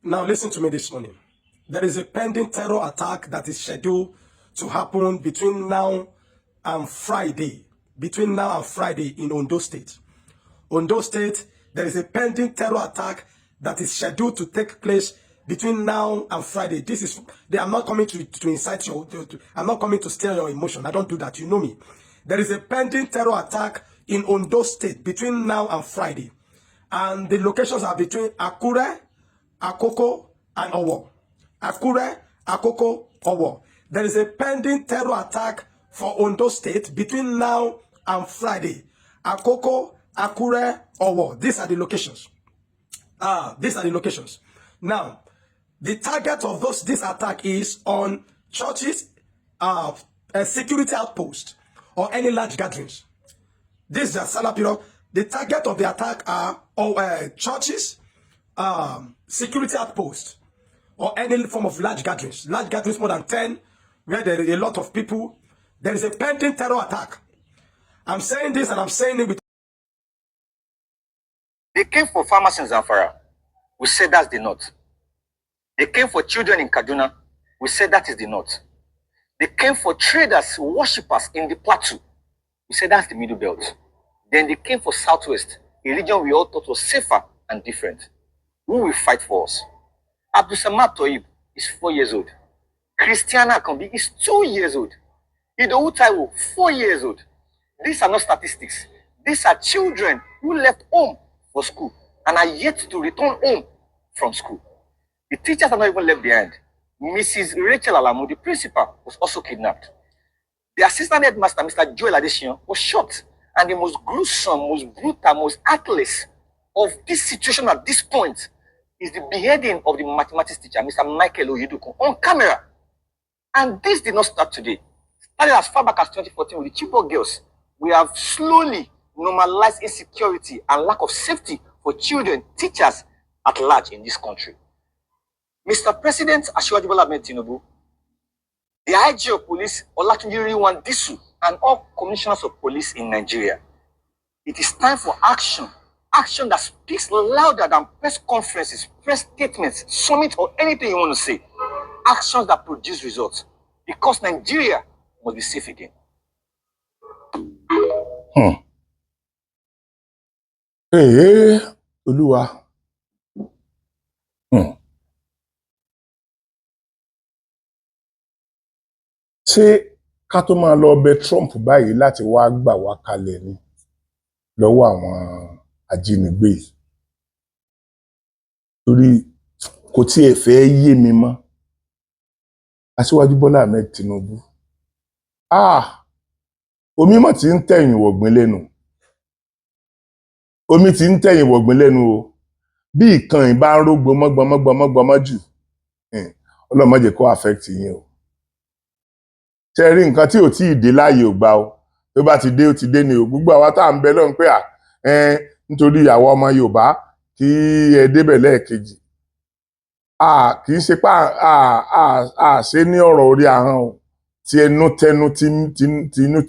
Now listen to me this morning. There is a pending terror attack that is scheduled to happen between now and Friday. Between now and Friday in Ondo State. Ondo State, there is a pending terror attack that is scheduled to take place between now and Friday. I'm not coming to incite you. I'm not coming to stir your emotion. I don't do that. You know me. There is a pending terror attack in Ondo State between now and Friday. And the locations are between Akure, Akoko, and Owo. Akure, Akoko, Owo. There is a pending terror attack for Ondo State between now and Friday. Akoko, Akure, Owo. These are the locations. These are the locations. Now, the target of this attack is on churches, a security outpost, or any large gatherings. This is a Salah period. The target of the attack are churches, security outposts, or any form of large gatherings. Large gatherings more than 10, where there is a lot of people. There is a pending terror attack. I'm saying this and I'm saying it with... They came for farmers in Zamfara. We said that's the north. They came for children in Kaduna. We said that is the north. They came for traders, worshippers in the plateau. We said that's the middle belt. Then they came for southwest, a region we all thought was safer and different. Who will fight for us? Abdul Samad Toib is 4 years old. Christiana Akambi is 2 years old. Idowu Taiwo, 4 years old. These are not statistics. These are children who left home for school and are yet to return home from school. The teachers are not even left behind. Mrs. Rachel Alamu, the principal, was also kidnapped. The assistant headmaster, Mr. Joel Adesina, was shot. And the most gruesome, most brutal, most heartless of this situation at this point is the beheading of the mathematics teacher, Mr. Michael Oyeduko, on camera. And this did not start today. It started as far back as 2014 with the Chibok girls. We have slowly normalized insecurity and lack of safety for children, teachers at large in this country. Mr. President Asiwaju Bola Ahmed Tinubu, the IG of police, Olatunji Riwan Disu, and all commissioners of police in Nigeria, it is time for action. Action that speaks louder than press conferences, press statements, summit, or anything you want to say. Actions that produce results. Because Nigeria must be safe again. Hey, Olúwa. Ṣé ká tó máa lọ bẹ Trump báyìí láti wá gbà wá kalẹ̀ ni lọ́wọ́ àwọn ajínigbé yìí? Torí kò tiẹ̀ fẹ́ yé mi mọ́. Aṣíwájú Bọ́lá Ahmed Tinubu. Omi mọ̀ tí ń tẹ̀yìn wọ̀gbìn lẹ́nu. Omi tí ń tẹ̀yìn wọ̀gbìn lẹ́nu o. Bí ìkan ìbá ń ró gbọmọgbọmọgbọmọgbọmọ jù. Ọlọ́run má jẹ́ kó affect yín o. Ṣé rí nǹkan tí ò tí ì dé láàyè ò gbà o. Tó bá ti dé ó ti dé ni o. Gbogbo àwa tá à ń bẹ lọ́run pé nítorí àwa ọmọ Yorùbá kí ẹ débẹ̀ lẹ́ẹ̀kejì. Kì í ṣe pé ṣe ní ọ̀rọ̀ orí ahọ́n o. Tí ẹnu tẹnu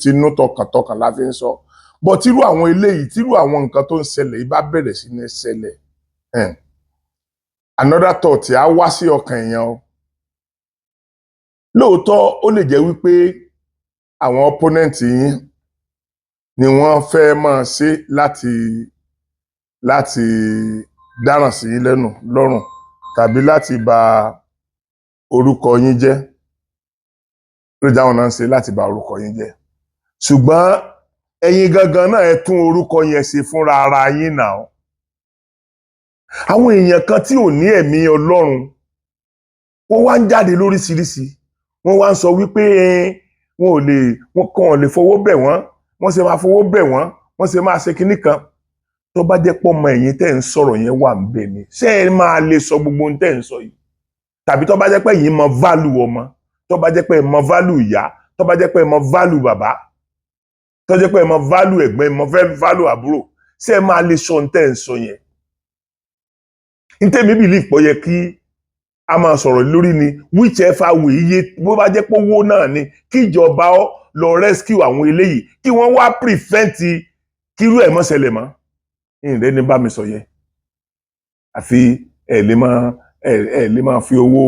tinú tọkàntọkàn la fi ń sọ. But tírú àwọn eléyìí, tírú àwọn nǹkan tó ń ṣẹlẹ̀ yìí bá bẹ̀rẹ̀ sí ní ṣẹlẹ̀. Another thought á wá sí ọkàn èèyàn o. Lóòótọ́ ó lè jẹ́ wípé àwọn opponent yín ni wọ́n fẹ́ máa ṣe láti dáràn sí yín lọ́rùn tàbí láti bà orúkọ yín jẹ́. Ló jẹ́ àwọn náà ń ṣe láti bà orúkọ yín jẹ́. Ṣùgbọ́n ẹ̀yin gangan náà ẹ tún orúkọ yẹn ṣe fúnra ara yín náà. Àwọn èèyàn kan tí ò ní ẹ̀mí Ọlọ́run wọ́n wá ń jáde lóríṣiríṣi. Wọ́n wá ń sọ wípé wọ́n kàn lè fowó bẹ̀ wọ́n, wọ́n ṣe máa fowó bẹ̀ wọ́n, wọ́n ṣe máa ṣe kinní kan. Tó bá jẹ́ pọ́ ọmọ ẹ̀yin tẹ́ ń sọ̀rọ̀ yẹn wà ń bẹ̀ ni, ṣé ẹ máa lè sọ gbogbo ohun tẹ́ ń sọ yìí? Tàbí tó bá jẹ́ pé ẹ̀yin mọ value ọmọ, tó bá jẹ́ pé ẹ mọ value ìyá, tó bá jẹ́ pé ẹ mọ value bàbá, tó jẹ́ pé ẹ mọ value ẹ̀gbọ́n, ẹ mọ value àbúrò, ṣé ẹ máa lè sọ ohun tẹ́ ń sọ yẹn? Ntẹ́mi believe pé ó yẹ kí a máa sọ̀rọ̀ lórí ni whichever way iye bó bá jẹ́ pé owó náà ni kí ìjọba lọ rescue àwọn eléyìí kí wọ́n wá prevent kírú ẹ̀ má ṣẹlẹ̀ mọ́. Ìrẹ́ ni bá mi sọ yẹ. Àfi ẹ ẹ lè máa fi owó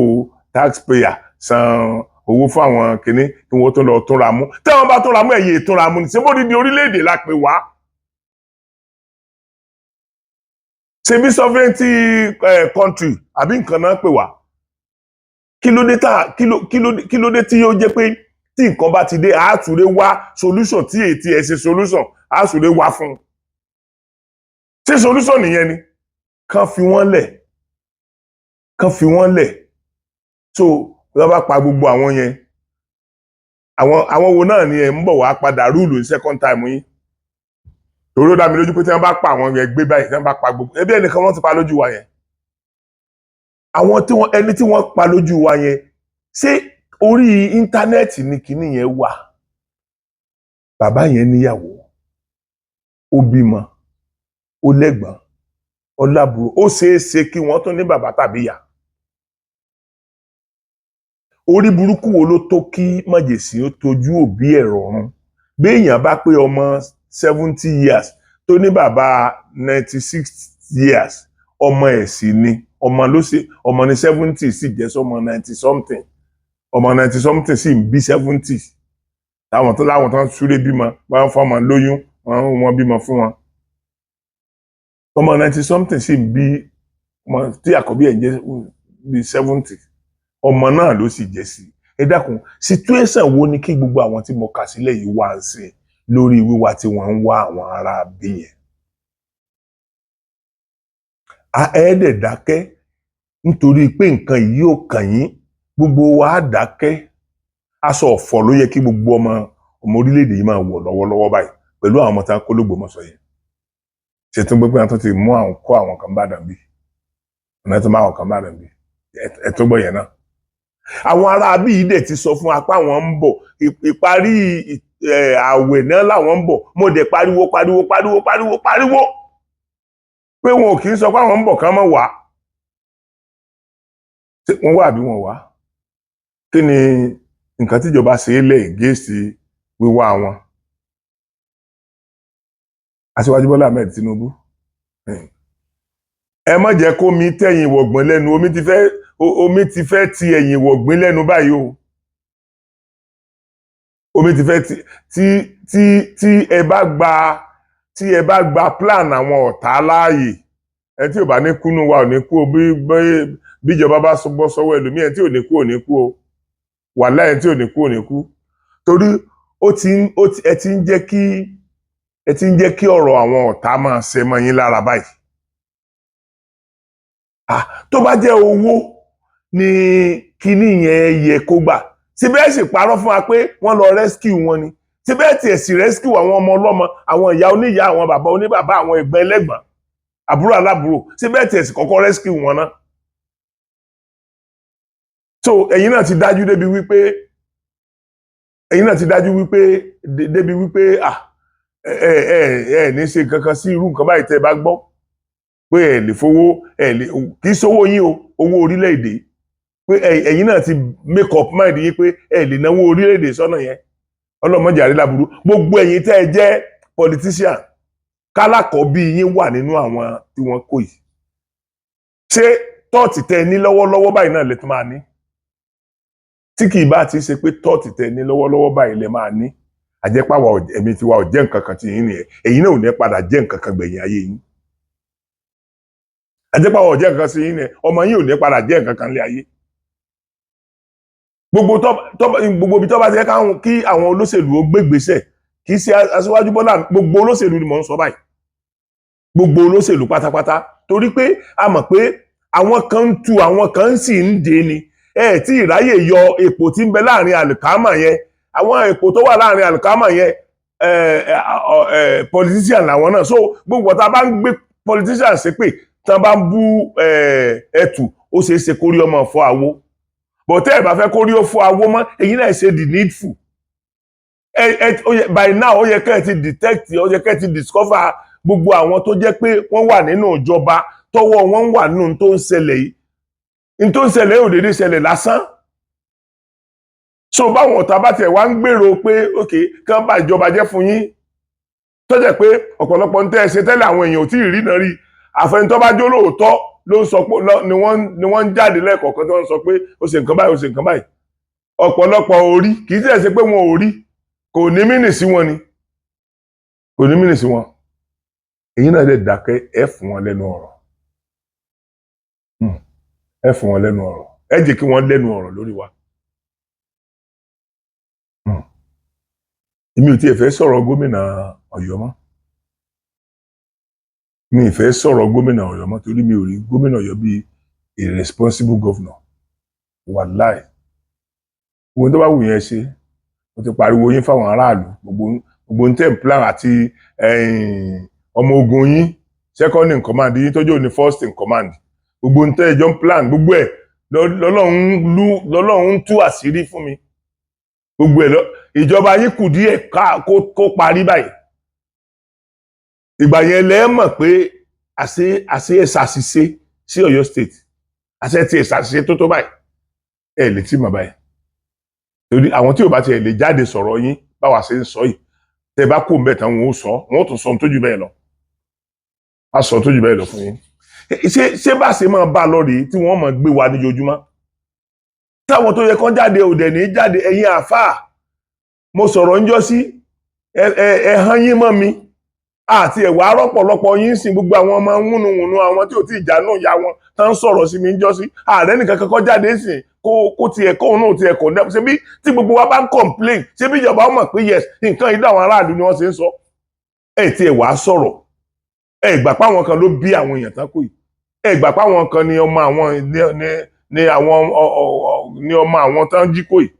taxpayer san owó fún àwọn kinní kí wọ́n tó lọ túnra mú tí wọ́n bá túnra mú ẹ̀yẹ ìtúnra mú ní ṣé bó di orílẹ̀-èdè la pè wá. ṣe bí sovereignty country àbí nǹkan náà pè wá. Kí ló dé tí yóò jẹ́ pé tí nǹkan bá ti dé àátúré wá solution tí ètí ẹ̀ ṣe solution àátúré wá fún un. Ṣé solution nìyẹn ni? Kàn fi wọ́n lẹ̀. So wọ́n bá pa gbogbo àwọn yẹn àwọn wo náà ni ẹ̀ ń bọ̀ wá padà rúùlù ní second time yín. Torí ó dá mi lójú pé tí wọ́n bá pa àwọn yẹn gbé báyìí tí wọ́n bá pa gbogbo ẹbí ẹnìkan wọ́n ti pa lójú wa yẹn. Àwọn ẹni tí wọ́n pa lójú wa yẹn ṣé orí íńtánẹ́ẹ̀tì ni kinní yẹn wà? Bàbá yẹn níyàwó, ó bímọ, ó lẹ́gbọ̀n, ó lábúrò, ó ṣeéṣe kí wọ́n tún ní bàbá tàbí ìyá. Orí burúkú wo ló tó kí májèsín ó tojú òbí ẹ̀ rọ̀run? Bí èèyàn bá pé ọmọ 70 years tó ní bàbá 96 years ọmọ ẹ̀ sì ni ọmọ ní 70 sì jẹ́ sọmọ 90 something ọmọ 90 something sì ń bí 70 láwọn tán súré bímọ wọ́n fọmọ lóyún wọ́n bímọ fún wọn ọmọ 90 something sì ń bí ọmọ tí àkọ́bí ẹ̀ jẹ́ bí 70 ọmọ náà ló sì jẹ́ sí. Ẹ dákun situation wo ni kí gbogbo àwọn tí mo kà sílẹ̀ yìí wá ń sìn lórí wíwá tí wọ́n ń wá àwọn ará bí yẹn. Ẹ̀ẹ́dẹ̀ dákẹ́ nítorí pé nǹkan yìí ò kàn yín gbogbo wa dákẹ́. Aṣọ ọ̀fọ̀ ló yẹ kí gbogbo ọmọ orílẹ̀-èdè yìí máa wọ̀ lọ́wọ́lọ́wọ́ báyìí pẹ̀lú àwọn ọmọ tí wọ́n kó l'Ógbómọ̀ṣọ́ yẹn. Ṣètò gbogbo àwọn tó ti mú àwọn kó àwọn kan bá dàn bí ọ̀nà tó máa wọ̀ kan bá dàn bí ẹ̀ tó gbọ́ yẹn náà. Àwọn ará bí yìí dẹ̀ ti sọ fún apá wọn ń bọ̀ ìparí àwẹ̀ náà làwọn ń bọ̀ mo dẹ̀ pariwo pé wọn ò kì í sọ pé àwọn ń bọ̀ kán mọ́ wá. Wọ́n wá àbí wọ́n wá? Kí ni nǹkan tíjọba ṣe é lẹ̀ gẹ́ẹ̀sì wíwá wọn? Aṣíwájú Bọ́lá Ahmed Tinubu ẹ má jẹ́ kó mi tẹ̀yìn wọ̀gbọ̀n lẹ́nu omi ti fẹ́ ti ẹ̀yìn wọ̀gbìn lẹ́nu báyìí o. Omi ti fẹ́ tí ẹ bá gba plan àwọn ọ̀tá láàyè ẹ tí ò bá ní kú nù wa ò ní kú o bí ìjọba bá bọ́ sọ́wọ́ ẹlòmíì ẹ tí ò ní kú ò ní kú o wàláhì ẹ tí ò ní kú ò ní kú torí ẹ ti ń jẹ́ kí ọ̀rọ̀ àwọn ọ̀tá máa ṣe mọ́ yín lára báyìí. Tó bá jẹ́ owó ni kíní yẹn yẹ kó gbà síbẹ̀ sì parọ́ fún wa pé wọ́n lọ rescue wọn ni síbẹ̀ tiẹ̀ sì rescue àwọn ọmọ ọlọ́mọ àwọn ìyá oníyá àwọn bàbá oníbàbá àwọn ẹ̀gbọ́n ẹlẹ́gbọ̀n àbúrò alábúrò síbẹ̀ tiẹ̀ sì kọ́kọ́ rescue wọn náà. So ẹ̀yin náà ti dájú débi wípé ẹ ní ṣe kankan sí irú nǹkan báyìí tẹ́ bá gbọ́ pé ẹ lè fowó kì í sówó yín o owó orílẹ̀-èdè pé ẹ̀yin náà ti make up mind yín pé ẹ lè náwó orílẹ̀-èdè sọ́nà yẹn ọlọ́mọdé àríláburú gbogbo ẹ̀yin tẹ́ ẹ jẹ́ politician kálákọ̀ọ́ bí yín wà nínú àwọn tí wọ́n kó yìí ṣé tọ́ọ̀tì tẹ́ ẹ ní lọ́wọ́lọ́wọ́ báyìí náà lè tún máa ní tí kì í bá ti ṣe pé tọ́ọ̀tì tẹ́ ẹ ní lọ́wọ́lọ́wọ́ báyìí lè máa ní àjẹpáwọ̀ ẹ̀mí tiwa ò jẹ́ nǹkan kan tí yín nìyẹn èyí náà ò ní padà jẹ́ nǹkan kan gbẹ̀yìn ayé yín àjẹpáwọ̀ jẹ́ nǹkan sí yín nìyẹn ọmọ yín ò ní padà jẹ́ nǹkan kan lé ayé gbogbo ibi tó bá ti yẹ kí àwọn olóṣèlú ó gbégbèsè kì í ṣe Aṣíwájú Bọ́lá gbogbo olóṣèlú ni mò ń sọ báyìí gbogbo olóṣèlú pátápátá torí pé a mọ̀ pé àwọn kan ń tu àwọn kan sì ń dé ni tí ìráyè yọ èpò tí ń bẹ láàrin àlùkámà yẹn àwọn èpò tó wà láàrin àlùkámà yẹn politician làwọn náà so gbogbo tá a bá ń gbé politician ṣépè tí wọ́n bá ń bú ẹ̀tù ó ṣeé ṣe kórí ọmọ fọ́ àwo but tẹ́ ẹ̀ bá fẹ́ kórí ó fọ́ àwo mọ́ èyí náà ṣe the needful by now ó yẹ kẹ́ ẹ ti detect ó yẹ kẹ́ ẹ ti discover gbogbo àwọn tó jẹ́ pé wọ́n wà nínú ìjọba tọ́wọ́ wọn wà nínú tó ń ṣẹlẹ̀ yìí ní tó ń ṣẹlẹ̀ yóò dédé ṣẹlẹ̀ lásán so báwọn ọ̀tá bá tiẹ̀ wá ń gbèrò pé ok kán bá ìjọba jẹ́ fún yín tó jẹ́ pé ọ̀pọ̀lọpọ̀ ń tẹ́ ẹ ṣe tẹ́lẹ̀ àwọn èèyàn ò tí ì rí náà rí àfẹnitọ́ bá jó lóòótọ́ ló ń sọ pé ni wọ́n ń jáde lẹ́ẹ̀kọ̀ọ̀kan tí wọ́n ń sọ pé ó ṣe nǹkan báyìí ó ṣe nǹkan báyìí ọ̀pọ̀lọpọ̀ orí kì í tẹ̀ ṣe pé wọn ò rí kò ní mínì sí wọn ni kò ní mínì sí wọn èyí náà lè dákẹ́ ẹ fún wọn lẹ́nu ọ̀rọ̀ ẹ fún wọn lẹ́nu ọ̀rọ̀ ẹ jẹ́ kí wọ́n lẹ́nu ọ̀rọ̀ lórí wa. èmi ò tiẹ̀ fẹ́ sọ̀rọ̀ gómìnà Ọ̀yọ́ mọ́ mi ì fẹ́ sọ̀rọ̀ gómìnà Ọ̀yọ́ mọ́ torí mi ò rí gómìnà Ọ̀yọ́ bíi a responsible governor wàláì gbogbo tó bá wù yẹn ṣe mo ti pariwo yín fáwọn aráàlú gbogbo ń tẹ̀ plan àti ọmọ ogun yín second in command yín tọ́jú òní first in command gbogbo ń tẹ̀ ẹjọ́ plan gbogbo ẹ̀ lọ́lọ́run ń tú àṣírí fún mi gbogbo ẹ̀ ìjọba yín kù díẹ̀ kó parí báyìí ìgbà yẹn lẹ́ mọ̀ pé àṣẹ ẹ̀sàṣìṣe sí Ọ̀yọ́ state àṣẹ ti ẹ̀sàṣìṣe tó báyìí ẹ̀ lè tí mọ̀ báyìí torí àwọn tí ò bá tiẹ̀ lè jáde sọ̀rọ̀ yín báwa ṣe ń sọ yìí tẹ́ bá kó mbẹ́ tán wọn ó tún sọ tó jù bẹ́ẹ̀ lọ a sọ tó jù bẹ́ẹ̀ lọ fún yín ṣé bá ṣe máa bá a lọ rèé tí wọ́n máa gbé wa níjojúmọ́ táwọn tó yẹ kán jáde òdẹ ní jáde ẹ̀yin àáfàá mo sọ̀rọ̀ ńjọ́ sí ẹ̀hán yín mọ́ mi àti ẹ̀wà rọ́pọ̀lọpọ̀ yín sìn gbogbo àwọn ọmọ wúnúwúnú àwọn tí ò tí ì jáná ìyá wọn tán sọ̀rọ̀ sí mi ńjọ́ sí ààrẹ nìkan kankan jáde sìn kó tiẹ̀ kó òun náà tiẹ̀ kọ̀ ndẹ́ ṣebí tí gbogbo wa bá ń complain ṣebí ìjọba ó mọ̀ pé yes nǹkan ìdá àwọn aráàlú ni wọ́n ṣe ń sọ ẹ̀ tí ẹ̀ wàá sọ̀rọ̀ ẹ̀ gbà páwọn kan ló bí àwọn èèyàn tán kù yìí ẹ̀ gbà páwọn kan ni ọmọ àwọn ni ọmọ àwọn tán jí kù yìí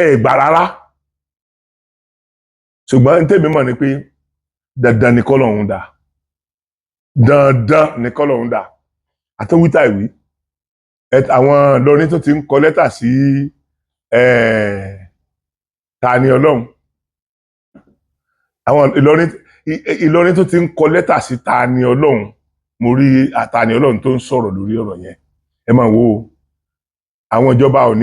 ẹ̀ gbà rárá ṣùgbọ́n tèmi mọ̀ ni pé dandan ni kọ́lọ́hún dá dandan ni kọ́lọ́hún dá àtúwítà ìwé àwọn Ìlọrin tó ti ń kọ lẹ́tà sí Tani Ọlọ́run àwọn Ìlọrin tó ti ń kọ lẹ́tà sí Tani Ọlọ́run mo rí Tani Ọlọ́run tó ń sọ̀rọ̀ lórí ọ̀rọ̀ yẹn ẹ máa wo àwọn ìjọba wọn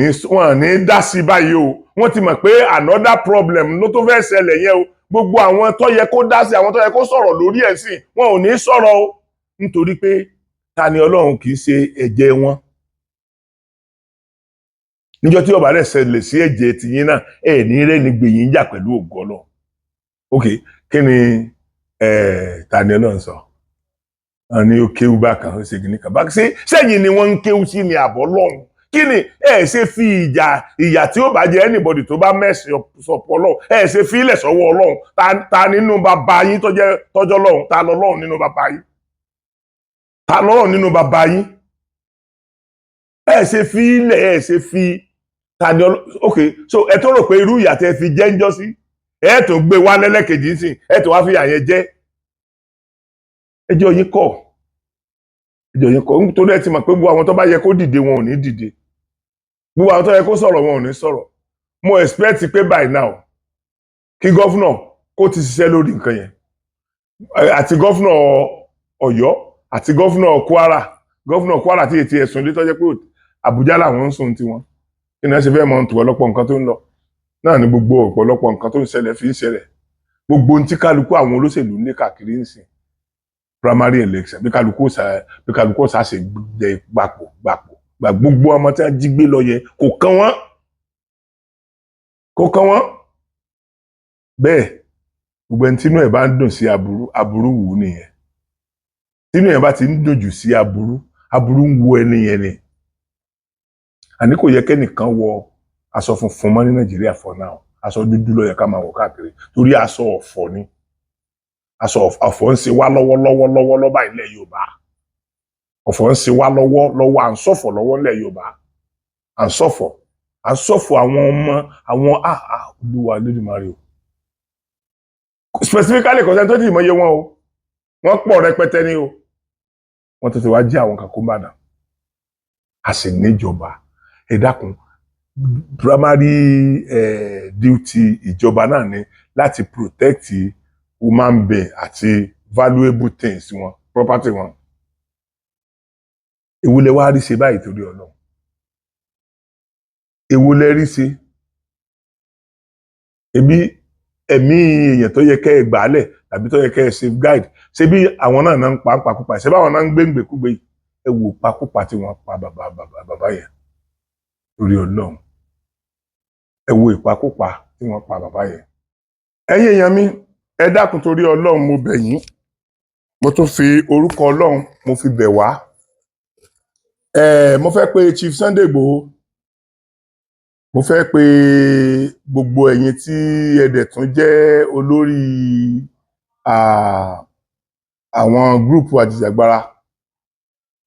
ní dá sí báyìí o wọ́n ti mọ̀ pé another problem ló tó fẹ́ ṣẹlẹ̀ yẹn o gbogbo àwọn tó yẹ kó dá sí àwọn tó yẹ kó sọ̀rọ̀ lórí ẹ̀ sìn wọn ò ní sọ̀rọ̀ o nítorí pé Tani Ọlọ́run kì í ṣe ẹ̀jẹ̀ wọn níjọ́ tí ó bá rẹ̀ ṣẹlẹ̀ sí ẹ̀jẹ̀ tìyín náà ẹ̀ ní rẹ̀ ní gbèyìn jà pẹ̀lú ògo Ọlọ́run ok kí ni Tani Ọlọ́run sọ wọn ni ó kéwú bá kan ó ṣe kìíní kan bá ṣe sẹ́yìn ni wọ́n ń kéwú sí ni àbọ̀ lọ́run kí ni ẹ ṣe fi ìyà tí ó bá jẹ anybody tó bá mẹ́sìn ọ̀pọ̀ Ọlọ́run ẹ ṣe fi ilẹ̀ sọ́wọ́ Ọlọ́run ta nínú bàbá yín tọ́jọ́ Ọlọ́run ta lọ́lọ́run nínú bàbá yín ta lọ́lọ́run nínú bàbá yín ẹ ṣe fi ilẹ̀ ẹ ṣe fi Tani Ọlọ́run ok so ẹ tó rò pé irú ìyà tẹ́ fi jẹ́ ń jọ́ sí ẹ tó gbé wá lẹ́lẹ́kejì sí ẹ tó wá fi ìyà yẹn jẹ́ ẹjọ́ yín kọ́ nítorí ẹ ti mọ̀ pé gbogbo àwọn tó bá yẹ kó dìde wọn ò ní dìde gbogbo àwọn tó yẹ kó sọ̀rọ̀ wọn ò ní sọ̀rọ̀ mo expect pé by now kí gọ́fúnà kó ti ṣiṣẹ́ lórí nǹkan yẹn àti gọ́fúnà Ọ̀yọ́ àti gọ́fúnà Kwara tí ètí ẹ̀sùn dé tọ́jẹ́ pé Àbújá làwọn ń sùn tiwọn kí ni wọ́n ṣe fẹ́ mọ ọ̀pọ̀lọpọ̀ nǹkan tó ń lọ náà ni gbogbo ọ̀pọ̀lọpọ̀ nǹkan tó ń ṣẹlẹ̀ fi ń ṣẹlẹ̀ gbogbo ohun tí kálukú àwọn olóṣèlú ní káàkiri ń sìn primary election bí kálukú ọ̀sà ṣe jẹ gbapò gbogbo ọmọ tí wọ́n jí gbé lọ yẹn kò kàn wọ́n bẹ́ẹ̀ gbogbo ẹni tínú ẹ̀ bá ń dùn sí aburú wù ú nìyẹn tínú ẹ̀ bá ti ń dùn jù sí aburú ń wo ẹni yẹn ni àní kò yẹ kẹ́nìkan wọ aṣọ funfun mọ́ ní Nàìjíríà for now aṣọ dúdú ló yẹ ká máa wọ̀ káàkiri torí aṣọ ọ̀fọ̀ ni aṣọ ọ̀fọ̀ ń ṣe wá lọ́wọ́ báyìí ilẹ̀ Yorùbá ọ̀fọ̀ ń ṣe wá lọ́wọ́ à ń ṣọ̀fọ̀ lọ́wọ́ ilẹ̀ Yorùbá à ń ṣọ̀fọ̀ àwọn ọmọ àwọn Olúwa Olódùmarè o specifically kọ̀ọ̀sẹ́ tó dì mọ́ iye wọn o wọ́n pọ̀ rẹpẹtẹ ní o wọ́n tó ti wá jí àwọn kan kó bàdàn a sì níjọba ẹ dákun primary duty ìjọba náà ni láti protect human being àti valuable things wọn property wọn èwo lẹ wá rí ṣe báyìí torí Ọlọ́run èwo lẹ rí ṣe ẹ̀mí èèyàn tó yẹ kẹ́ ẹ gbàálẹ̀ tàbí tó yẹ kẹ́ ẹ safeguard ṣé bí àwọn náà ń pa púpà ṣé báwọn náà ń gbéǹgbèkúgbè ẹ wò pakúpa tí wọ́n pa bàbá yẹn lórí Ọlọ́run, ẹ wo ìpakúpa tí wọ́n pa bàbá yẹn. Ẹ̀yin èèyàn mi, ẹ dákun torí Ọlọ́run mo bẹ̀ yín, mo tún fi orúkọ Ọlọ́run mo fi bẹ̀ wá. Mo fẹ́ pe Chief Sunday Igboho, mo fẹ́ pe gbogbo ẹ̀yin tí ẹ dẹ̀ tún jẹ́ olórí àwọn gúrùpù àjìjàgbara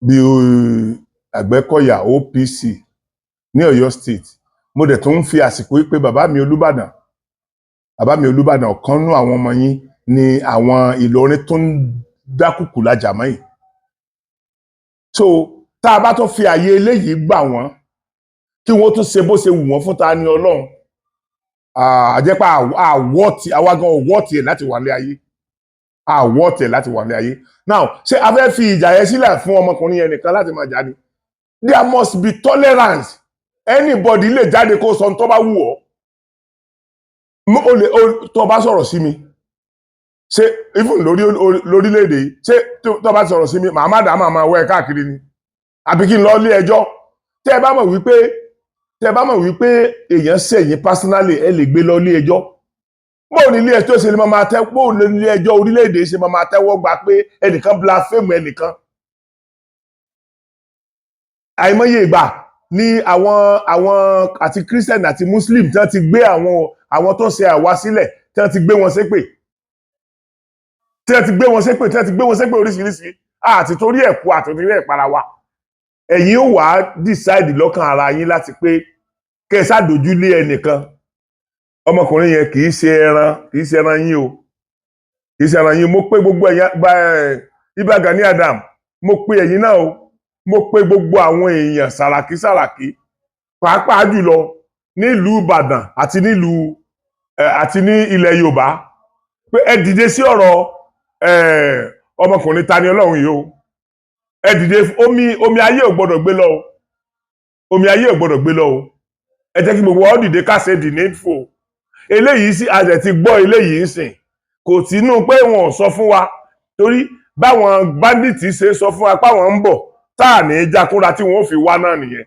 bí Àgbẹ̀kọ̀yà OPC ní Ọ̀yọ́ State. Mo dẹ̀ tún fi àsìkò yìí pé bàbá mi Olúbàdàn, ọ̀kan nú àwọn ọmọ yín ni àwọn Ìlọrin tó ń dákùkù lájà mọ́yìn. So tá a bá tún fi àyè eléyìí gbà wọ́n kí wọ́n tún ṣe bó ṣe wù wọ́n fún ta ni Ọlọ́run, àjẹpá àwágan ọ̀wọ́ọ̀tì ẹ̀ láti wà ní ayé, àwọ́ọ̀tì ẹ̀ láti wà ní ayé. Now ṣé a fẹ́ fi ìjà yẹn sílẹ̀ fún ọmọkùnrin yẹn nìkan láti máa jà ni? There must be tolerance. Anybody lè jáde kó sọ tó bá wù ọ́. Tó bá sọ̀rọ̀ sí mi, ṣé even lórílẹ̀-èdè yìí, ṣé tó bá sọ̀rọ̀ sí mi màá má dá màá wẹ́ káàkiri ni? Àbí kí n lọ ilé ẹjọ́? Tẹ́ ẹ bá mọ̀ wípé èèyàn ṣẹ̀yìn personally, ẹ lè gbé lọ ilé ẹjọ́. Bóò ní ilé ẹjọ́ ṣe máa tẹ́, bóò ní ilé ẹjọ́ orílẹ̀-èdè ṣe máa tẹ́wọ́ gbà pé ẹnìkan blaspheme ẹnìkan. Àìmọye ìgbà ni àwọn àti Christian àti Muslim tí wọ́n ti gbé àwọn tó ṣe àwa sílẹ̀, tí wọ́n ti gbé wọn ṣépè, tí wọ́n ti gbé wọn ṣépè oríṣiríṣi, àti torí ẹ̀kú àti torí ẹ̀para wa. Ẹ̀yin ó wá decide lọ́kàn ara yín láti pé kẹ́ ẹ ṣàdójú lé ẹnìkan. Ọmọkùnrin yẹn kì í ṣe ẹran yín o, kì í ṣe ẹran yín. Mo pé gbogbo ẹ̀yin Ìbà Gani Adam, mo pé ẹ̀yin náà o, mo pé gbogbo àwọn èèyàn sàràkí pàápàá jùlọ nílùú Ìbàdàn àti ní ilẹ̀ Yorùbá pé ẹ dìde sí ọ̀rọ̀ ọmọkùnrin Tani Olohun yìí o. Ẹ dìde, omi ayé ò gbọdọ̀ gbé lọ o, omi ayé ò gbọdọ̀ gbé lọ o. Ẹ jẹ́ kí gbogbo wa dìde ká ṣe the needful. Eléyìí sí àjẹ̀ ti gbọ́ eléyìí ń sìn, kò tínú pé wọn ò sọ fún wa, torí báwọn bandits ṣe sọ fún wa páwọn ń bọ̀ táà ní jákúnra tí wọ́n fi wá náà nìyẹn.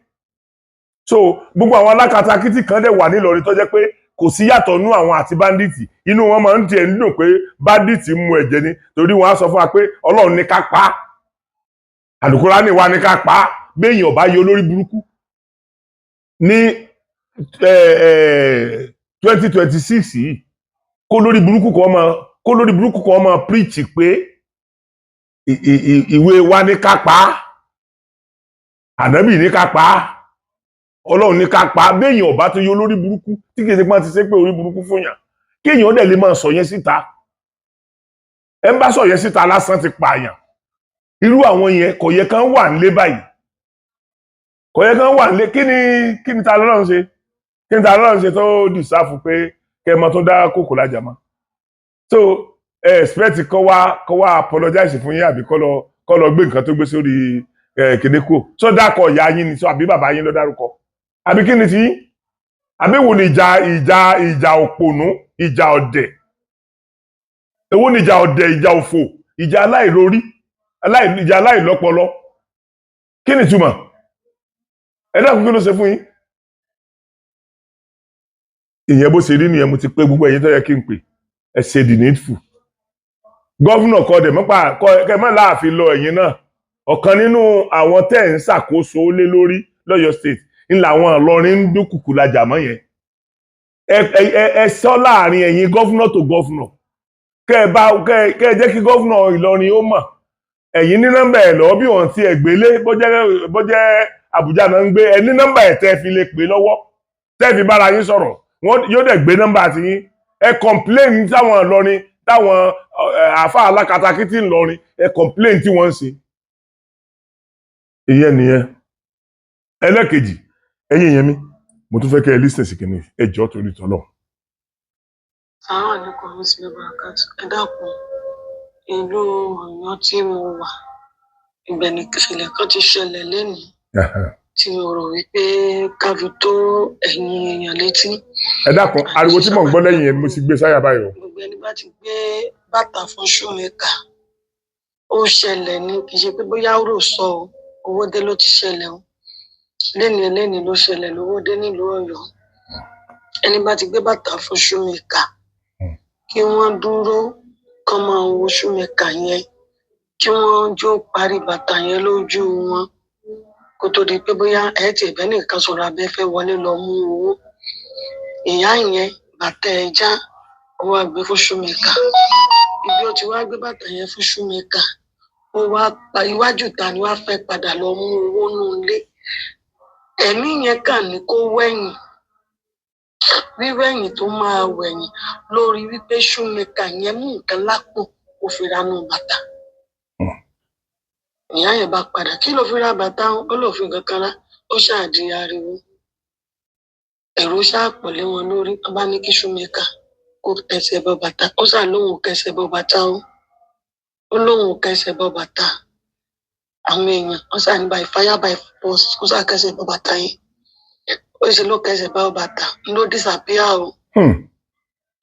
So gbogbo àwọn alákatakítí kan dẹ̀ wà nílọrin tó jẹ́ pé kò sí yàtọ̀ nú àwọn àti bandits, inú wọn máa ń tiẹ̀ nínú pé bandits mú ẹ̀jẹ̀ ni, torí wọn á sọ fún wa pé Ọlọ́run ní ká pa á, Àlùkùránì wa ní ká pa á, béèyàn bá yọ lórí burúkú ní 2026 yìí, kó lórí burúkú kan máa preach pé ìwé wa ní ká pa á, Ànábì ní ká pa á, Ọlọ́run ní ká pa á. Béèyàn bá tó yọ lórí burúkú tí kìí ṣe pé wọ́n ti ṣe pé orí burúkú fún yàn, kéèyàn dẹ̀ lè máa sọ yẹn síta. Ẹ ń bá sọ yẹn síta lásán ti pààyàn. Irú àwọn yẹn kò yẹ kán wà nílé báyìí, kò yẹ kán wà nílé. Kí ni ta lọ́rùn ṣe? Kí ni ta lọ́rùn ṣe tó dìsáfù pé kẹmọ tó dá kòkò lájà mọ́? So expect kọ́ wá apologize fún yín, àbí kọ́ lọ gbé nǹkan tó gbé sórí kìnìkù. So dákọ̀ ìyá yín ni, so àbí bàbá yín ló dárúkọ? Àbí kí ni ti yín? Àbí wo ni ìjà òpònú, ìjà ọ̀dẹ̀? Èwo ni ìjà ọ̀dẹ̀, ìjà òfò, ìjà aláìrórí, ìjà aláìlọ́pọlọ? Kí ni túmọ̀? Ẹ dákun, kí ló ṣe fún yín? Ìyẹn bó ṣe rí nìyẹn. Mo ti pé gbogbo ẹ̀yin tó yẹ kí n pè, ẹ ṣe the needful. Gọ́vùnà kọ́dẹ̀ kẹ́mọ́ láàfin lọ ẹ̀yin náà. Ọ̀kan nínú àwọn tẹ́ ń ṣàkóso lé lórí lọ́yọ̀ state ńlá àwọn Ìlọrin ń dúnkùkù lájà mọ́ yẹn. Ẹ sọ láàrin ẹ̀yin gọ́vùnà tó gọ́vùnà, kẹ́ ẹ jẹ́ kí gọ́vùnà Ìlọrin ó mọ̀. Ẹ̀yin ní nọ́mbà ẹ̀ lọ́wọ́, bí wọ́n ti ẹ̀gbélé bọ́jẹ́ Àbújá náà ń gbé, ẹ ní nọ́mbà ẹ̀ tẹ́ fi lè pè lọ́wọ́, tẹ́ fi bára yín sọ̀rọ̀, yóò dẹ̀ gbé nọ́mbà ti yín. Ẹ complain táwọn Ìlọrin, táwọn àfà alákatakítí Ìlọrin, ẹ complain tí wọ́n ń ṣe. Ìyẹn nìyẹn. Ẹlẹ́kejì, ẹ̀yin yẹn mi, mo tún fẹ́ kẹ́ ẹ listen sí kìíní, ẹ jọ̀ọ́ torí tọ́lọ̀. Àwọn àlékún mi sílẹ̀ bàkàtù. Ẹ dákun, ìlú Ọ̀yọ́ tí mo wà, ibẹ̀ ni ìṣẹ̀lẹ̀ kan ti ṣẹlẹ̀ lénìí tí mo rò wípé ká fi tó ẹ̀yin èèyàn létí. Ẹ dákun, ariwo tí mò ń gbọ́ lẹ́yìn yẹn mo ti gbé sáyà báyìí. Gbogbo ẹni bá ti gbé bàtà fún ṣómẹ́kà, ó ṣẹlẹ̀ ní, kì í ṣe pé bóyá ó rò sọ Owódé ló ti ṣẹlẹ̀ o. Léni ló ṣẹlẹ̀ lówódé nílùú Ọ̀yọ́. Ẹni bá ti gbé bàtà fún shoemaker kí wọ́n dúró kán máa wo shoemaker yẹn kí wọ́n jó parí bàtà yẹn lójú wọn kó tó di pé bóyá ẹ ti ẹ̀bẹ́ nìkan sọ̀rọ̀ abẹ́ fẹ́ wọlé lọ mú owó. Ìyá yẹn bàtà ẹ̀ já ó wá gbé fún shoemaker. Ibi ó ti wá gbé bàtà yẹn fún shoemaker ó wá pa iwájú ta ni wá fẹ́ padà lọ mú owó nù ilé. Ẹ̀mí yẹn kàn ní kó wẹ̀yìn. Wíwẹ̀yìn tó máa wẹ̀yìn lórí wípé shoemaker yẹn mú nǹkan lápò ó fi ra nù bàtà. Ìyá yẹn bá padà kí ló fi ra bàtà ó lò fi kankan rá ó ṣáàdì ariwo. Ẹ̀rù ṣáàpọ̀ lé wọn lórí wọ́n bá ní kí shoemaker kó kẹsẹ̀ bọ bàtà ó ṣáà lóhùn kẹsẹ̀ bọ bàtà ó lóhùn kẹsẹ̀ bọ bàtà. Àwọn èèyàn wọ́n ṣáà ní by fire by force kó ṣáà kẹsẹ̀ bọ bàtà yẹn. Ó ṣe ló kẹsẹ̀ bọ bàtà ló disappear o.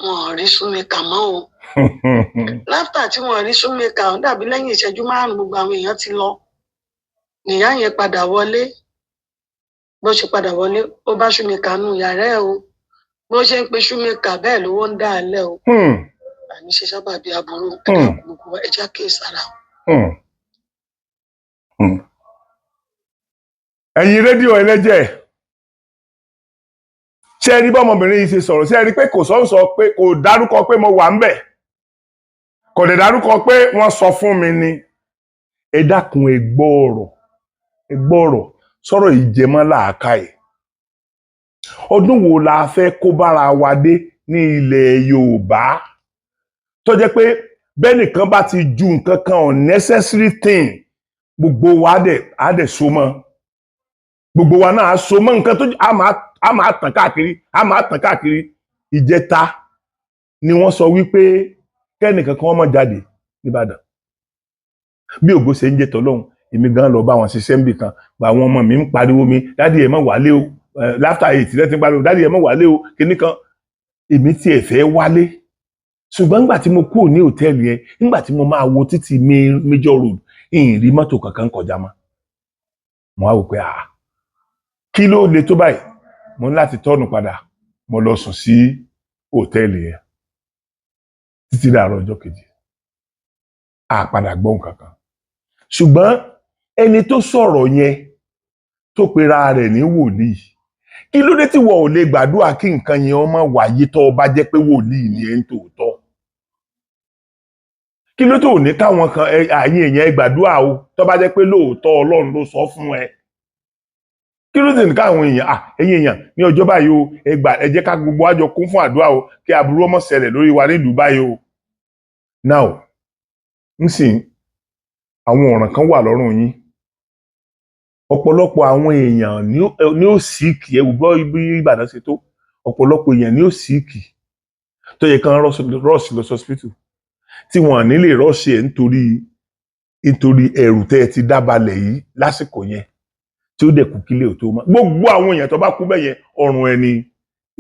Wọn ò rí shoemaker mọ́ o. Láfítà tí wọn rí shoemaker ó dàbí lẹ́yìn ìṣẹ́jú 5 gbogbo àwọn èèyàn ti lọ. Nìyá yẹn padà wọlé. Bó ṣe padà wọlé ó bá shoemaker nù yàrá ẹ̀ o. Bó ṣe ń pe shoemaker bẹ́ẹ̀ lówó ń dá a lẹ̀ o. Àní ṣe sábà bí aburú ẹ̀dá gbogbo ẹja kéèsára o. Ẹ̀yin rédíò ẹlẹ́jẹ̀ ṣé ẹ rí bọ́mọbìnrin yìí ṣe sọ̀rọ̀ ṣé ẹ rí pé kò sọ pé kò dárúkọ pé mo wà ń bẹ̀ kò dẹ̀ dárúkọ pé wọ́n sọ fún mi ni. Ẹ dákun ẹ gbọ́ ọ̀rọ̀ sọ̀rọ̀ yìí jẹ mọ́ làákàyè. Ọdún wo la fẹ́ kó bára wa dé ní ilẹ̀ Yorùbá tó jẹ́ pé bẹ́nìkan bá ti ju nǹkan kan unnecessary thing gbogbo wa á dẹ̀ so mọ́ gbogbo wa náà á so mọ́ nǹkan tó a máa tàn káàkiri. Ìjẹta ni wọ́n sọ wípé kẹ́nìkan kan má jáde nìbàdàn bí ògo ṣe ń jẹ́ tọ́lọ́hún èmi gan lọ bá wọn ṣiṣẹ́ níbì kan gba àwọn ọmọ mi ń pariwo mi dádì ẹ̀ má wálé o láfta 8 lẹ́tí ń pariwo dádì ẹ̀ má wálé o kíní kan èmi tí ẹ̀ fẹ́ wálé ṣùgbọ́n nígbà tí mo kúrò ní hòtẹ́ẹ̀lì yẹn nígbà tí mo máa wo títì Major Road ìyìn rí mọ́tò kankan kọjá mọ́ mo á wò pé kí ló le tó báyìí mo ní láti tọ́nù padà mo lọ sùn sí hòtẹ́ẹ̀lì yẹn títí dàárọ̀ ọjọ́ kejì padà gbọ́ nǹkan kan ṣùgbọ́n ẹni tó sọ̀rọ̀ yẹn tó pera rẹ̀ ní wòlíì kí ló dé tí wọ́n ò lè gbàdúrà kí nǹkan yẹn ó má wáyé tó bá jẹ́ pé wòlíì ni ẹ̀ ń tòótọ́ kí ló tó ní káwọn kan àyè èèyàn gbàdúrà o tó bá jẹ́ pé lóòótọ́ Ọlọ́run ló sọ fún ẹ kí ló dé ní káwọn èèyàn ẹ̀yin èèyàn ní ọjọ́ báyìí o ẹ jẹ́ ká gbogbo àjọ kún fún àdúrà o kí aburú ọmọ ṣẹlẹ̀ lórí wa nílùú báyìí o now nsìn àwọn ọ̀ràn kan wà lọ́rùn yín ọ̀pọ̀lọpọ̀ àwọn èèyàn ní ó síìkì ẹ gbọ́ bí Ìbàdàn ṣe tó ọ̀pọ̀lọpọ̀ èèyàn ní ó síìkì tó yẹ kán rọ́ọ̀ṣì lọ sọ́sìpítù tí wọ́n ní lè rọ́ọ̀ṣì ẹ̀ nítorí ẹ̀rù tẹ́ ẹ ti dábalẹ̀ yìí lásìkò yẹn tí ó dẹ̀ kú kílé ò tó mọ́ gbogbo àwọn èèyàn tó bá kú bẹ́ẹ̀ yẹn ọrùn ẹni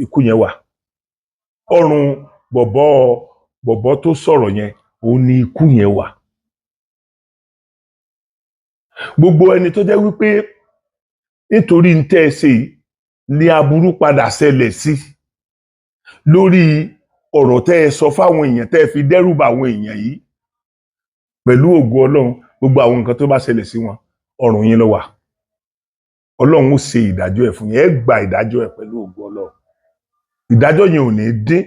ikú yẹn wà ọrùn bọ̀bọ̀ tó sọ̀rọ̀ yẹn òun ni ikú yẹn wà. Gbogbo ẹni tó jẹ́ wípé nítorí ń tẹ́ ẹ ṣe ní aburú padà ṣẹlẹ̀ sí lórí ọ̀rọ̀ tẹ́ ẹ sọ fáwọn èèyàn tẹ́ ẹ fi dẹ́rùbà àwọn èèyàn yìí pẹ̀lú ògo Ọlọ́run gbogbo àwọn nǹkan tó bá ṣẹlẹ̀ sí wọn ọrùn yín ló wà Ọlọ́run ó ṣe ìdájọ́ ẹ̀ fún yín ẹ gba ìdájọ́ ẹ̀ pẹ̀lú ògo Ọlọ́run ìdájọ́ yẹn ò ní dín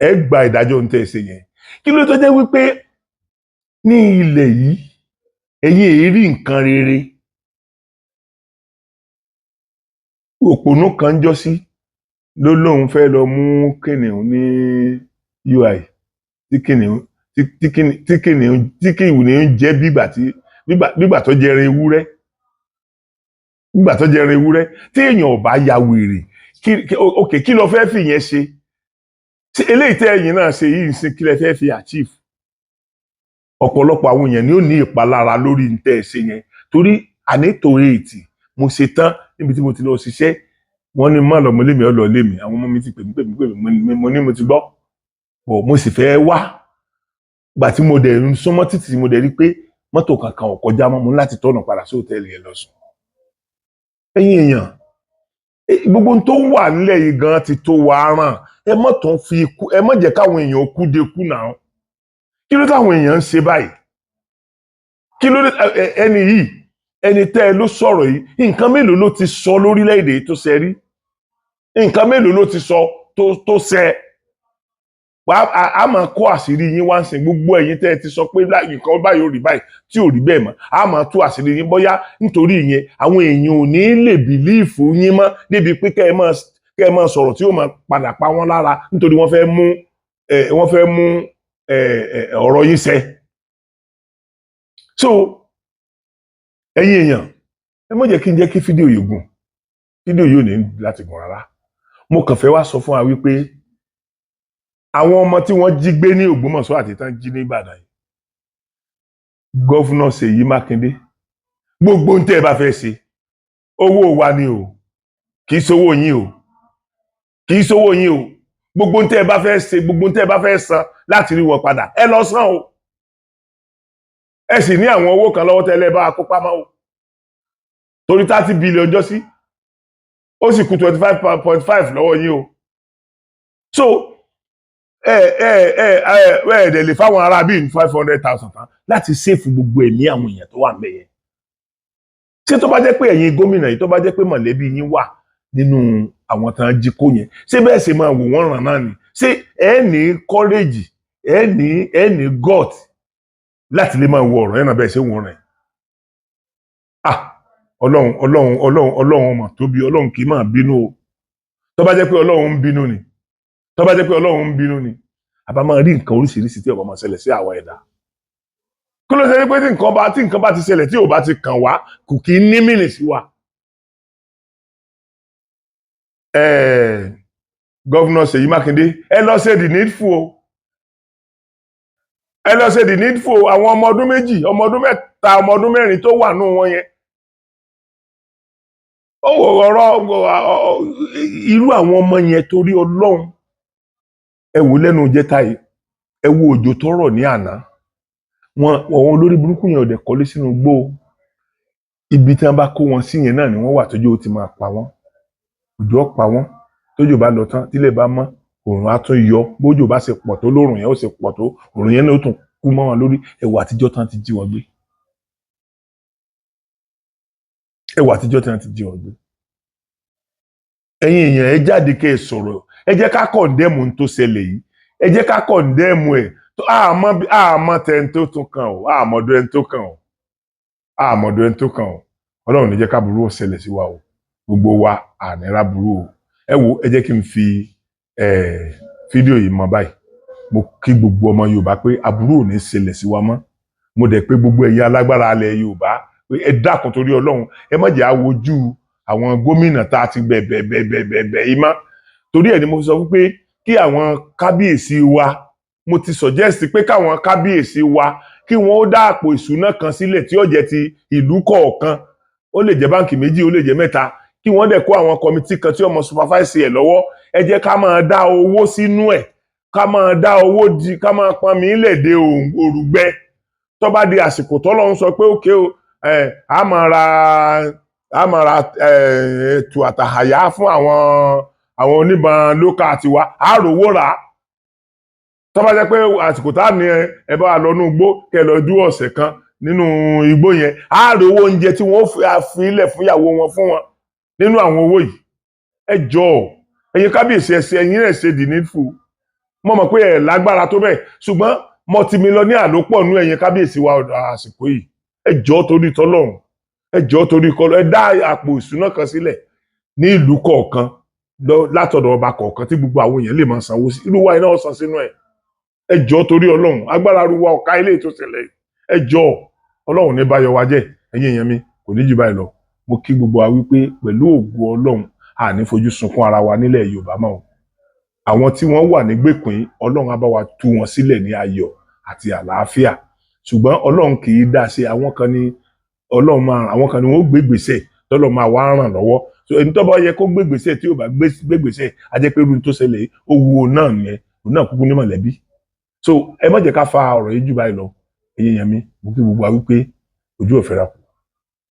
ẹ gba ìdájọ́ ń tẹ́ ẹ ṣe yẹn kí ló tó jẹ́ wípé ní ilẹ̀ yìí ẹ̀yin èrí nǹkan rere òpònú kan jọ sí ló lóun fẹ́ lọ mú kìnìún ní UI tí kìnìún jẹ́ bígbà tó jẹrin ewúrẹ́ tí èèyàn ò bá ya wèrè kí ló fẹ́ fi yẹn ṣe eléyìí tẹ́ ẹ̀yin náà ṣe yìí ń sin kí lẹ fẹ́ fi achieve ọ̀pọ̀lọpọ̀ àwọn èèyàn ni ó ní ìpalára lórí ntẹ́ ẹ̀ ṣe yẹn torí ànítorí ètì mo ṣe tán níbi tí mo ti lọ ṣiṣẹ́ wọ́n ní má lọ mọ lémi ọlọ lémi àwọn ọmọ mi ti pè mí mo ní mo ti gbọ́ mo sì fẹ́ wá gbà tí mo dẹ̀ ń súnmọ́ títì mo dẹ̀ rí pé mọ́tò kankan ò kọjá mọ́ mo ní láti tọ̀nà padà sí hòtẹ́ẹ̀lì yẹn lọ sùn. ẹ̀yin èèyàn gbogbo tó wà nílẹ̀ yìí gan ti tó wa ràn ẹ má tún fi ikú ẹ má jẹ́ káwọn èèyàn kú de kú náà. Kí ló táwọn èèyàn ń ṣe báyìí? Kí ló ẹni yìí ẹni tẹ́ ẹ ló sọ̀rọ̀ yìí nǹkan mélòó ló ti sọ lórílẹ̀‐èdè tó ṣe rí? Nǹkan mélòó ló ti sọ tó ṣe? A máa kó àṣírí yín wá ń sìn gbogbo ẹ̀yin tẹ́ ẹ ti sọ pé nǹkan báyìí ò rí báyìí tí ò rí bẹ́ẹ̀ mọ́ a máa tú àṣírí yín bóyá nítorí ìyẹn àwọn èèyàn ò ní lè bìlíìfù yín mọ́ débi pé kẹ́ ẹ máa sọ̀rọ̀ tí ó máa padà pa wọ́n lára nítorí wọ́n fẹ́ mú ọ̀rọ̀ yín ṣẹ. So ẹ̀yin èèyàn ẹ má jẹ́ kí n jẹ́ kí fídíò yìí gùn fídíò yìí ò ní láti gùn rárá mo kàn fẹ́ wá sọ fún wa wípé àwọn ọmọ tí wọ́n jí gbé ní Ògbómọ̀ṣọ́ àti tán jí ní Ìbàdàn yìí gọ́fúnà Ṣèyí Mákindé gbogbo ń tẹ́ ẹ bá fẹ́ ṣe owó wa ni o kì í sówó yín o kì í sówó yín o gbogbo ń tẹ́ ẹ bá fẹ́ ṣe gbogbo ń tẹ́ ẹ bá fẹ́ san láti rí wọn padà ẹ lọ san o ẹ sì ní àwọn owó kan lọ́wọ́ tẹ́lẹ̀ bá kó pamọ́ o torí 30 billion ọjọ́ sí ó sì kù 25.5 lọ́wọ́ yín o so ẹ̀ẹ́dẹ̀ lè fáwọn ará bíi 500,000 tán láti ṣèfù gbogbo ẹ̀mí àwọn èèyàn tó wà mẹ́yẹn. Ṣé tó bá jẹ́ pé ẹ̀yin gómìnà yìí tó bá jẹ́ pé mọ̀lẹ́bí yín wà nínú àwọn tán jí kó yẹn ṣé bẹ́ẹ̀ ṣe máa wò wọ́n ràn náà ni ṣé ẹ ní courage ẹ ní gut láti lè máa wo ọ̀rọ̀ yẹn náà bẹ́ẹ̀ ṣe wọ́n rẹ̀. Ọlọ́run ọmọ tóbi Ọlọ́run kì í máa bínú o tó bá jẹ́ pé Ọlọ́run ń bínú ni tó bá jẹ́ pé Ọlọ́run ń bínú ni àbá máa rí nǹkan oríṣiríṣi tí ó bá máa ṣẹlẹ̀ sí àwa ẹ̀dá. Kí ló ṣe pé tí nǹkan bá ti ṣẹlẹ̀ tí ò bá ti kàn wá kò kí ń ní mìnì sí wa. Gọ́vùnà Ṣèyí Mákindé ẹ lọ ṣe the needful o ẹ lọ ṣe the needful àwọn ọmọ ọdún méjì ọmọ ọdún mẹ́ta ọmọ ọdún mẹ́rin tó wà nù wọn yẹn. Ó ọ̀rọ̀ irú àwọn ọmọ yẹn torí Ọlọ́run ẹ wò lẹ́nu jẹ́ta yìí ẹ wo òjò tó rọ̀ ní àná wọn olórí burúkú yẹn ọ̀dẹ̀ kọ́lé sínú igbó ibi tí wọ́n bá kó wọn sí yẹn náà ni wọ́n wà tójú ó ti máa pa wọ́n òjò ó pa wọ́n tójò bá lọ tán tílẹ̀ bá mọ́ òòrùn á tún yọ bójò bá ṣe pọ̀ tó lóòrùn yẹn ó ṣe pọ̀ tó òòrùn yẹn náà ó tún kú mọ́ wọn lórí ẹwà àtijọ́ tán ti jí wọn gbé ẹwà àtijọ́ tán ti jí wọn gbé. Ẹ̀yin èèyàn ẹ jáde kẹ́ ẹ sọ̀rọ̀ ẹ jẹ́ ká kọ̀ndẹ́mù tó ṣẹlẹ̀ yìí ẹ jẹ́ ká kọ̀ndẹ́mù ẹ̀ àmọ́ tẹ̀ ń tó tún kàn ó àmọ́dọ́ ẹni tó kàn ó àmọ́dọ́ ẹni tó kàn ó Ọlọ́run ní jẹ́ ká burú ó ṣẹlẹ̀ sí wa o gbogbo wa ànírà burú o ẹ wo ẹ jẹ́ kí n fi fídíò yìí mọ báyìí mo kí gbogbo ọmọ Yorùbá pé aburú ò ní ṣẹlẹ̀ sí wa mọ́ mo dẹ̀ pé gbogbo ẹ̀yin alágbára alẹ̀ Yorùbá pé ẹ dákun torí Ọlọ́run ẹ má jẹ́ àwojú àwọn gómìnà tá a ti bẹ̀bẹ̀ yìí mọ́ torí ẹ̀ ni mo sọ wípé kí àwọn kábíyèsí wa mo ti suggest pé káwọn kábíyèsí wa kí wọ́n ó dá àpò ìṣúná kan sílẹ̀ tí ó jẹ́ ti ìlú kọ̀ọ̀kan ó lè jẹ́ báǹkì méjì ó lè jẹ́ mẹ́ta kí wọ́n dẹ̀ kó àwọn kọmitì kan tí ó mọ supervise ẹ̀ lọ́wọ́ ẹ jẹ́ ká máa dá owó sínú ẹ̀ ká máa dá owó ká máa pọn mí lè de òrùgbẹ tó bá di àsìkò tọ́lọ́run sọ pé òkè o a máa ra ètò àtàhàyà fún àwọn oníbọn lókà tiwa a rówó rà á tó bá jẹ́ pé àsìkò tá ní ẹ bá lọ nú igbó kẹ́ lọ dú ọ̀sẹ̀ kan nínú igbó yẹn a rówó oúnjẹ tí wọ́n fi ilẹ̀ fún ìyàwó wọn fún wọn nínú àwọn owó yìí ẹ jọ̀ọ́ ẹ̀yin kábíyèsí ẹ̀yin rẹ̀ ṣe the needful mo mọ̀ pé ẹ̀ lágbára tó bẹ́ẹ̀ ṣùgbọ́n multimillionaire ló pọ̀ nú ẹ̀yin kábíyèsí wa àsìkò yìí ẹ jọ̀ọ́ torí tọ́lọ́run ẹ jọ̀ọ́ torí kọlọ ẹ dá àpò ìṣúná kan sílẹ̀ ní ìlú kọ̀ọ̀kan látọ̀dọ̀ ọba kọ̀ọ̀kan tí gbogbo àwọn èèyàn lè máa sanwó sí irú wa iná ọ̀sán sínú ẹ̀ ẹ jọ̀ọ́ torí Ọlọ́run agbára ruwa ọ̀ka ilé ètò ìṣẹ̀lẹ̀ ẹ jọ̀ọ́ Ọlọ́run ní báyọ̀ wá jẹ́ ẹ̀yin èèyàn mi kò ní jù báyìí lọ mo kí gbogbo wa wípé pẹ̀lú ògo Ọlọ́run a ní fojú sunkún ara wa nílẹ̀ Yorùbá mọ́ àwọn tí wọ́n wà nígbèkùn Ọlọ́run á bá wa tú wọn sílẹ̀ ní ayọ̀ àti àlàáfíà ṣùgbọ́n Ọlọ́run kì í dá ṣe àwọn kan ní Ọlọ́run máa àwọn kan ní wọ́n gbé gbèsè tọ́lọ́ máa wá ràn lọ́wọ́ so ẹni tó bá yẹ kó gbé gbèsè tí ò bá gbé gbèsè á jẹ́ pé irun tó ṣẹlẹ̀ ó wu òun náà nìyẹn òun náà kúkú ní mọ̀lẹ́bí so ẹ má jẹ́ ká fa ọ̀rọ̀ yìí jù báyìí lọ ẹ̀yin èèyàn mi mo kí gbogbo wa wípé ojú ò fẹ́ ra kù.